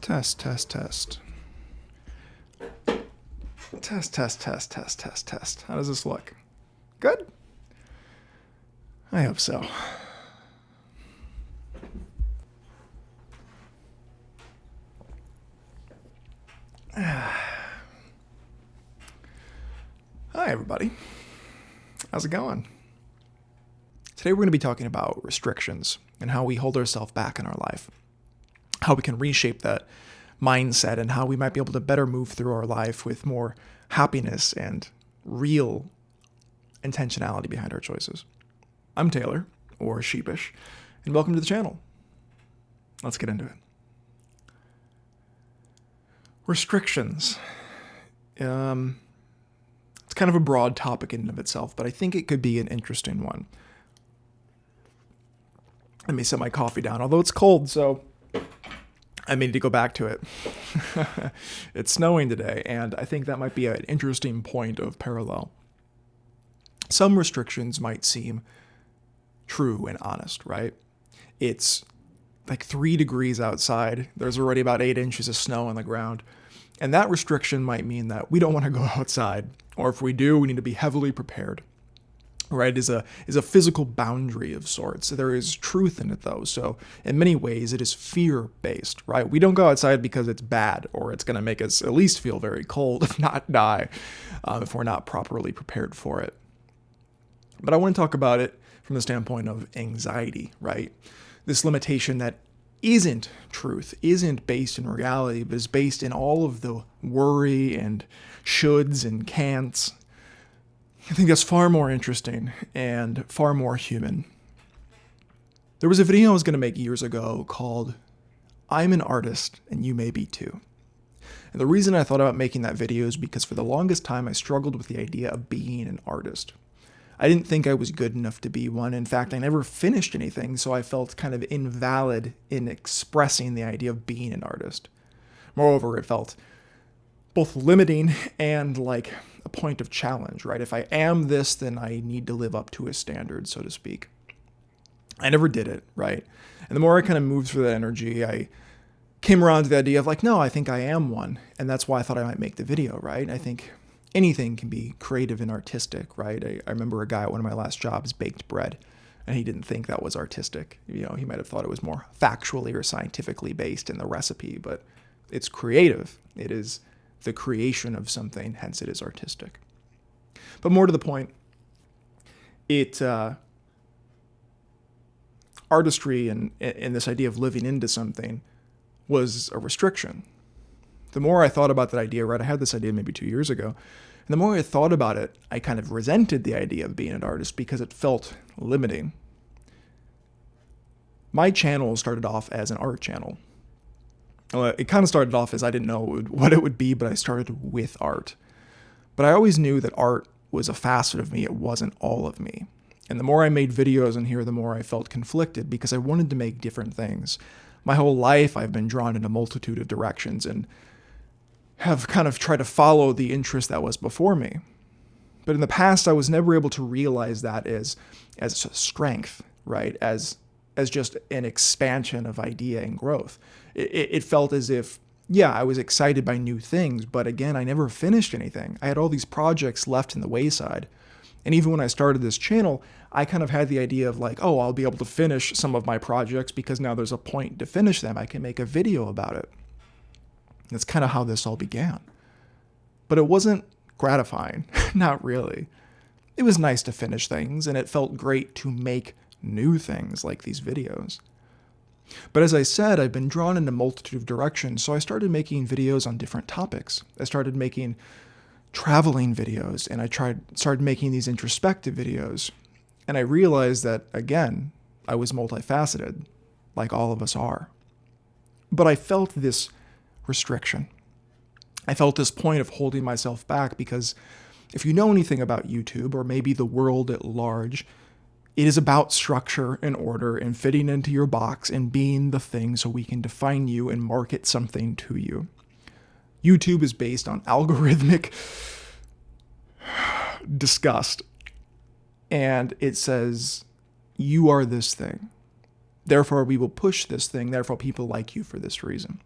Test, test, test. Test, test, test, test, test, test. How does this look? Good? I hope so. Hi, everybody. How's it going? Today we're going to be talking about restrictions and how we hold ourselves back in our life, how we can reshape that mindset, and how we might be able to better move through our life with more happiness and real intentionality behind our choices. I'm Taylor, or Sheepish, and welcome to the channel. Let's get into it. Restrictions. It's kind of a broad topic in and of itself, but I think it could be an interesting one. Let me set my coffee down, although it's cold, so I may need to go back to it. It's snowing today, and I think that might be an interesting point of parallel. Some restrictions might seem true and honest, right? It's like 3 degrees outside. There's already about 8 inches of snow on the ground. And that restriction might mean that we don't want to go outside. Or if we do, we need to be heavily prepared. Right, is a physical boundary of sorts. There is truth in it, though. So in many ways, it is fear-based, right? We don't go outside because it's bad or it's going to make us at least feel very cold, if not die, if we're not properly prepared for it. But I want to talk about it from the standpoint of anxiety, right? This limitation that isn't truth, isn't based in reality, but is based in all of the worry and shoulds and can'ts. I think that's far more interesting and far more human. There was a video I was going to make years ago called I'm an Artist and You May Be Too. And the reason I thought about making that video is because for the longest time I struggled with the idea of being an artist. I didn't think I was good enough to be one. In fact, I never finished anything, so I felt kind of invalid in expressing the idea of being an artist. Moreover, it felt both limiting and like a point of challenge, right? If I am this, then I need to live up to a standard, so to speak. I never did it, right? And the more I kind of moved through that energy, I came around to the idea of like, no, I think I am one. And that's why I thought I might make the video, right? I think anything can be creative and artistic, right? I remember a guy at one of my last jobs baked bread, and he didn't think that was artistic. You know, he might have thought it was more factually or scientifically based in the recipe, but it's creative. It is the creation of something, hence it is artistic. But more to the point, artistry and this idea of living into something was a restriction. The more I thought about that idea, right, I had this idea maybe 2 years ago, and the more I thought about it, I kind of resented the idea of being an artist because it felt limiting. My channel started off as an art channel. It kind of started off as I didn't know what it would be, but I started with art. But I always knew that art was a facet of me. It wasn't all of me. And the more I made videos in here, the more I felt conflicted because I wanted to make different things. My whole life, I've been drawn in a multitude of directions and have kind of tried to follow the interest that was before me. But in the past, I was never able to realize that as strength, right? As just an expansion of idea and growth. It felt as if, yeah, I was excited by new things, but again, I never finished anything. I had all these projects left in the wayside. And even when I started this channel, I kind of had the idea of like, oh, I'll be able to finish some of my projects because now there's a point to finish them. I can make a video about it. That's kind of how this all began. But it wasn't gratifying, not really. It was nice to finish things, and it felt great to make new things like these videos. But as I said, I've been drawn in a multitude of directions, so I started making videos on different topics. I started making traveling videos, and I started making these introspective videos. And I realized that, again, I was multifaceted, like all of us are. But I felt this restriction. I felt this point of holding myself back because if you know anything about YouTube, or maybe the world at large, it is about structure and order and fitting into your box and being the thing so we can define you and market something to you. YouTube is based on algorithmic disgust. And it says, you are this thing. Therefore, we will push this thing. Therefore, people like you for this reason.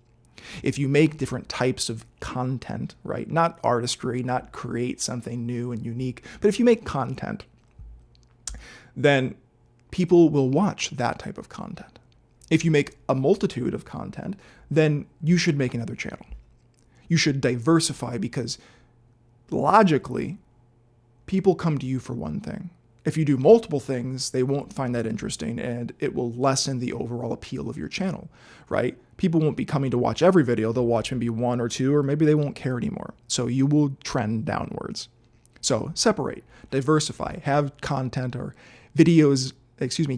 If you make different types of content, right? Not artistry, not create something new and unique, but if you make content, then people will watch that type of content. If you make a multitude of content, then you should make another channel. You should diversify because logically, people come to you for one thing. If you do multiple things, they won't find that interesting and it will lessen the overall appeal of your channel, right? People won't be coming to watch every video. They'll watch maybe one or two, or maybe they won't care anymore. So you will trend downwards. So separate, diversify, have content or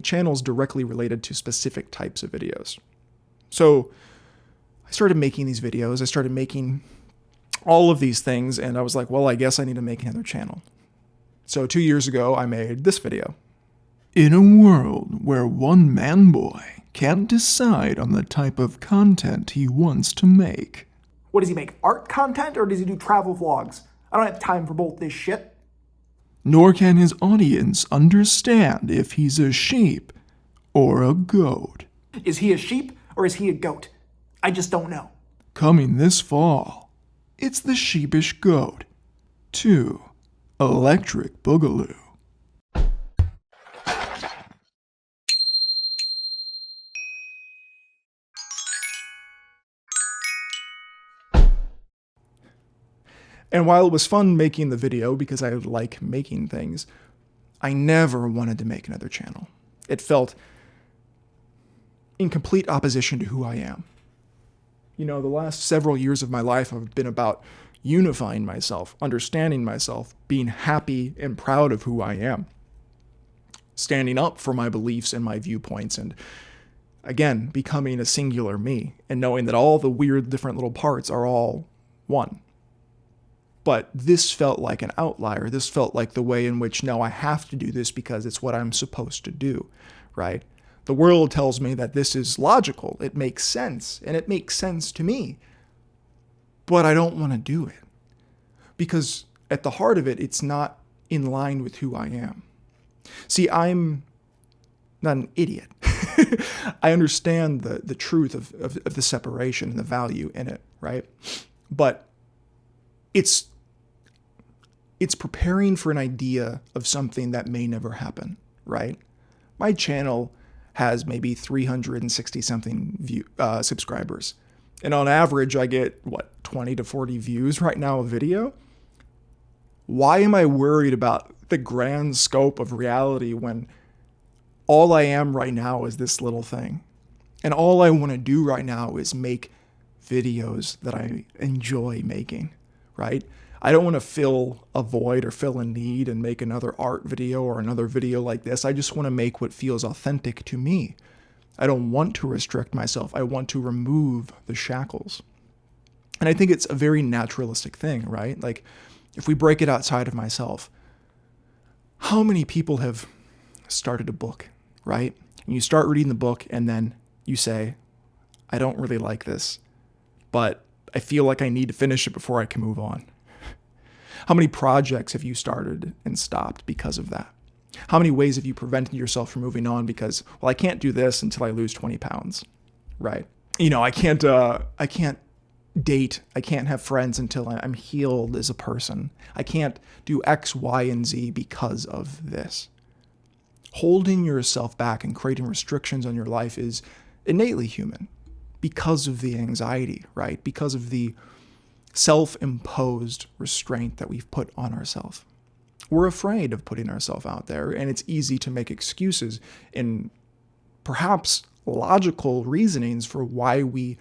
channels directly related to specific types of videos. So I started making these videos. I started making all of these things, and I was like, well, I guess I need to make another channel. So 2 years ago, I made this video. In a world where one man-boy can't decide on the type of content he wants to make. What does he make? Art content or does he do travel vlogs? I don't have time for both this shit. Nor can his audience understand if he's a sheep or a goat. Is he a sheep or is he a goat? I just don't know. Coming this fall, it's the Sheepish Goat 2 Electric Boogaloo. And while it was fun making the video because I like making things, I never wanted to make another channel. It felt in complete opposition to who I am. You know, the last several years of my life have been about unifying myself, understanding myself, being happy and proud of who I am, standing up for my beliefs and my viewpoints, and again, becoming a singular me and knowing that all the weird different little parts are all one. But this felt like an outlier. This felt like the way in which, no, I have to do this because it's what I'm supposed to do, right? The world tells me that this is logical. It makes sense, and it makes sense to me. But I don't want to do it because at the heart of it, it's not in line with who I am. See, I'm not an idiot. I understand the truth of the separation and the value in it, right? But it's preparing for an idea of something that may never happen, right? My channel has maybe 360 something subscribers. And on average, I get, 20 to 40 views right now a video? Why am I worried about the grand scope of reality when all I am right now is this little thing? And all I want to do right now is make videos that I enjoy making, right? I don't want to fill a void or fill a need and make another art video or another video like this. I just want to make what feels authentic to me. I don't want to restrict myself. I want to remove the shackles. And I think it's a very naturalistic thing, right? Like, if we break it outside of myself, how many people have started a book, right? And you start reading the book and then you say, I don't really like this, but I feel like I need to finish it before I can move on. How many projects have you started and stopped because of that? How many ways have you prevented yourself from moving on because, well, I can't do this until I lose 20 pounds, right? You know, I can't date, I can't have friends until I'm healed as a person. I can't do X, Y, and Z because of this. Holding yourself back and creating restrictions on your life is innately human because of the anxiety, right? Because of the self-imposed restraint that we've put on ourselves. We're afraid of putting ourselves out there, and it's easy to make excuses and perhaps logical reasonings for why we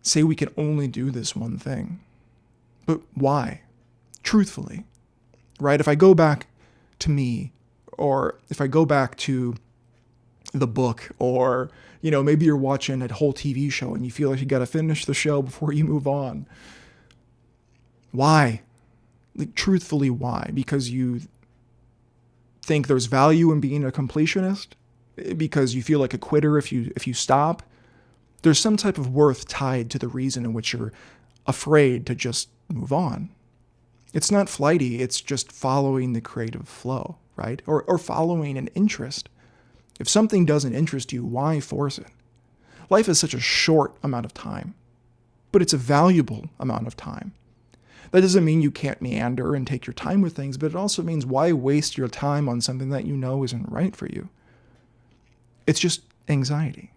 say we can only do this one thing. But why? Truthfully, right? If I go back to me, or if I go back to the book, or, you know, maybe you're watching a whole TV show and you feel like you got to finish the show before you move on. Why? Like, truthfully, why? Because you think there's value in being a completionist? Because you feel like a quitter if you stop? There's some type of worth tied to the reason in which you're afraid to just move on. It's not flighty, it's just following the creative flow, right? Or following an interest. If something doesn't interest you, why force it? Life is such a short amount of time. but it's a valuable amount of time. That doesn't mean you can't meander and take your time with things, but it also means why waste your time on something that you know isn't right for you? It's just anxiety.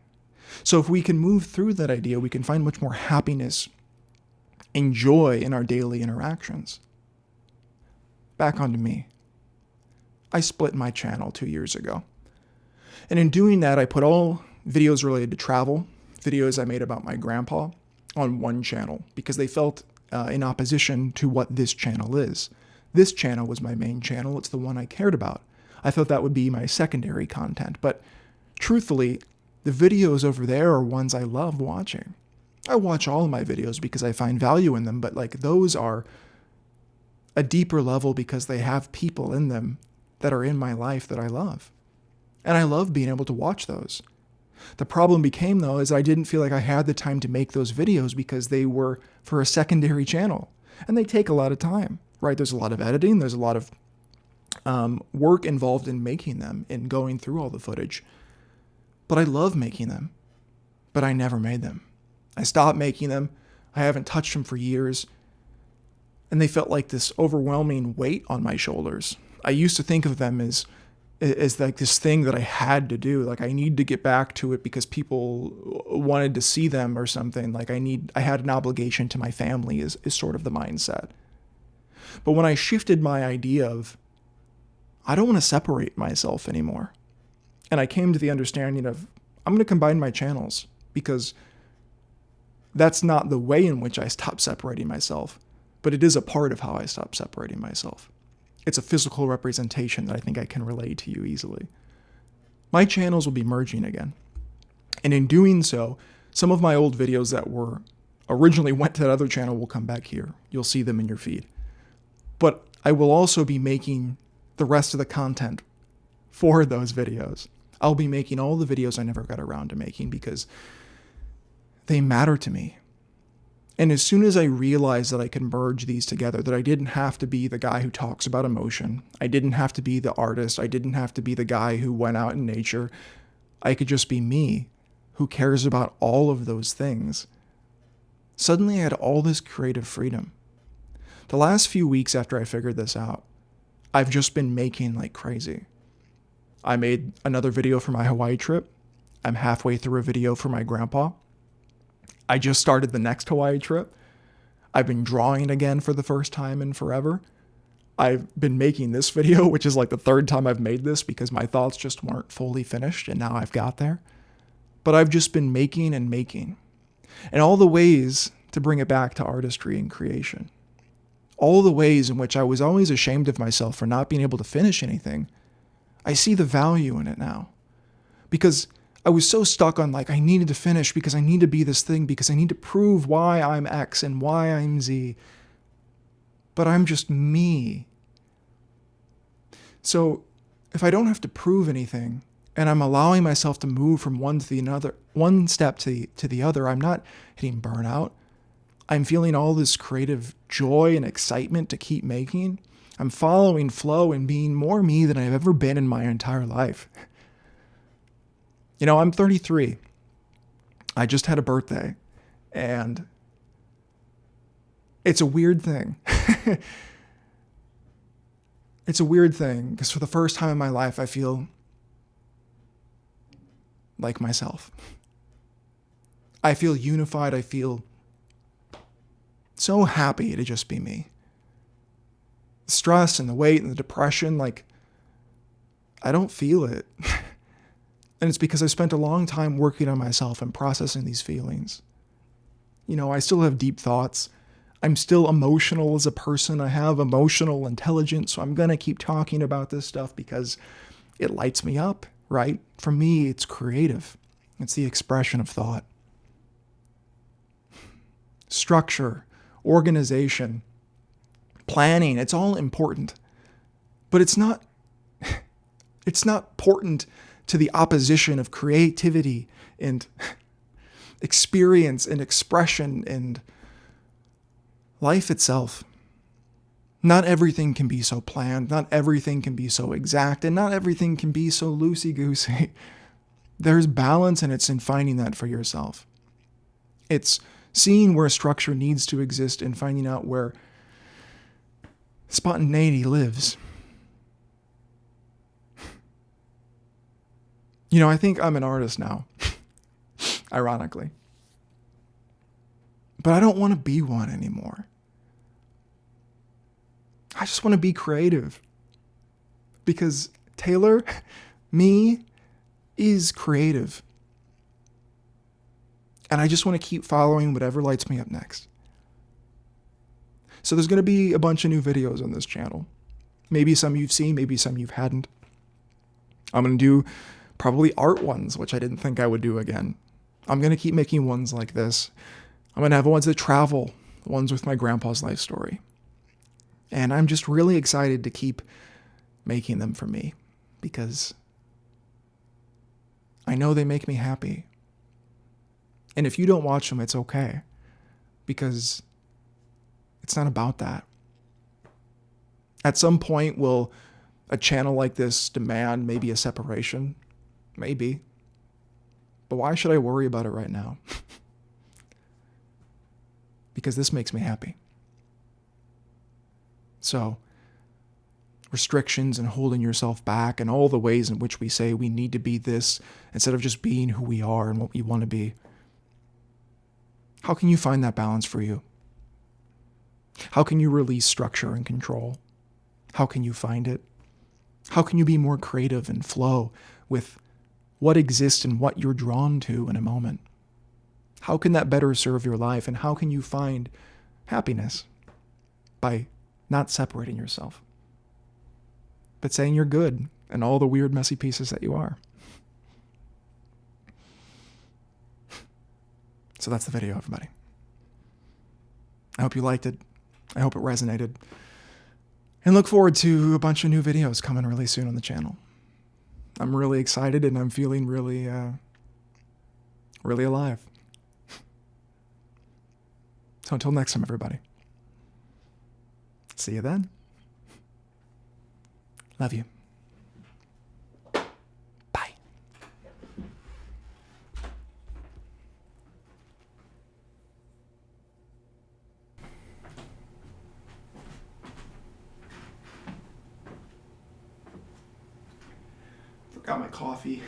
So if we can move through that idea, we can find much more happiness and joy in our daily interactions. Back onto me. I split my channel 2 years ago. And in doing that, I put all videos related to travel, videos I made about my grandpa, on one channel because they felt in opposition to what this channel is. This channel was my main channel. It's the one I cared about. I thought that would be my secondary content. But truthfully, the videos over there are ones I love watching. I watch all of my videos because I find value in them, but like those are a deeper level because they have people in them that are in my life that I love. And I love being able to watch those. The problem became, though, is I didn't feel like I had the time to make those videos because they were for a secondary channel. And they take a lot of time, right? There's a lot of editing. There's a lot of work involved in making them and going through all the footage. But I love making them. But I never made them. I stopped making them. I haven't touched them for years. And they felt like this overwhelming weight on my shoulders. I used to think of them as like this thing that I had to do. Like I need to get back to it because people wanted to see them or something. Like I had an obligation to my family is sort of the mindset. But when I shifted my idea of, I don't want to separate myself anymore. And I came to the understanding of, I'm going to combine my channels because that's not the way in which I stopped separating myself, but it is a part of how I stopped separating myself. It's a physical representation that I think I can relate to you easily. My channels will be merging again. And in doing so, some of my old videos that were originally went to that other channel will come back here. You'll see them in your feed. But I will also be making the rest of the content for those videos. I'll be making all the videos I never got around to making because they matter to me. And as soon as I realized that I could merge these together, that I didn't have to be the guy who talks about emotion, I didn't have to be the artist, I didn't have to be the guy who went out in nature, I could just be me, who cares about all of those things. Suddenly I had all this creative freedom. The last few weeks after I figured this out, I've just been making like crazy. I made another video for my Hawaii trip. I'm halfway through a video for my grandpa. I just started the next Hawaii trip. I've been drawing again for the first time in forever. I've been making this video, which is like the third time I've made this because my thoughts just weren't fully finished and now I've got there. But I've just been making and making. And all the ways to bring it back to artistry and creation. All the ways in which I was always ashamed of myself for not being able to finish anything. I see the value in it now. Because I was so stuck on like, I needed to finish because I need to be this thing, because I need to prove why I'm X and why I'm Z. But I'm just me. So if I don't have to prove anything and I'm allowing myself to move from one step to the other, I'm not hitting burnout. I'm feeling all this creative joy and excitement to keep making. I'm following flow and being more me than I've ever been in my entire life. You know, I'm 33. I just had a birthday, and it's a weird thing. It's a weird thing because for the first time in my life, I feel like myself. I feel unified. I feel so happy to just be me. The stress and the weight and the depression, like, I don't feel it. And it's because I spent a long time working on myself and processing these feelings. You know, I still have deep thoughts. I'm still emotional as a person. I have emotional intelligence, so I'm going to keep talking about this stuff because it lights me up, right? For me, it's creative. It's the expression of thought. Structure, organization, planning, it's all important. But it's not important to the opposition of creativity and experience and expression and life itself. Not everything can be so planned, not everything can be so exact, and not everything can be so loosey-goosey. There's balance, and it's in finding that for yourself. It's seeing where structure needs to exist and finding out where spontaneity lives. I think I'm an artist now, ironically. But I don't want to be one anymore. I just want to be creative. Because Taylor, me, is creative. And I just want to keep following whatever lights me up next. So there's going to be a bunch of new videos on this channel. Maybe some you've seen, maybe some you hadn't. I'm going to do probably art ones, which I didn't think I would do again. I'm going to keep making ones like this. I'm going to have ones that travel, ones with my grandpa's life story. And I'm just really excited to keep making them for me because I know they make me happy. And if you don't watch them, it's okay because it's not about that. At some point, will a channel like this demand maybe a separation? Maybe. But why should I worry about it right now? Because this makes me happy. So, restrictions and holding yourself back and all the ways in which we say we need to be this instead of just being who we are and what we want to be. How can you find that balance for you? How can you release structure and control? How can you find it? How can you be more creative and flow with what exists and what you're drawn to in a moment? How can that better serve your life? And how can you find happiness by not separating yourself, but saying you're good and all the weird, messy pieces that you are? So that's the video, everybody. I hope you liked it. I hope it resonated. And look forward to a bunch of new videos coming really soon on the channel. I'm really excited and I'm feeling really alive. So until next time, everybody. See you then. Love you. Bye. Forgot my coffee.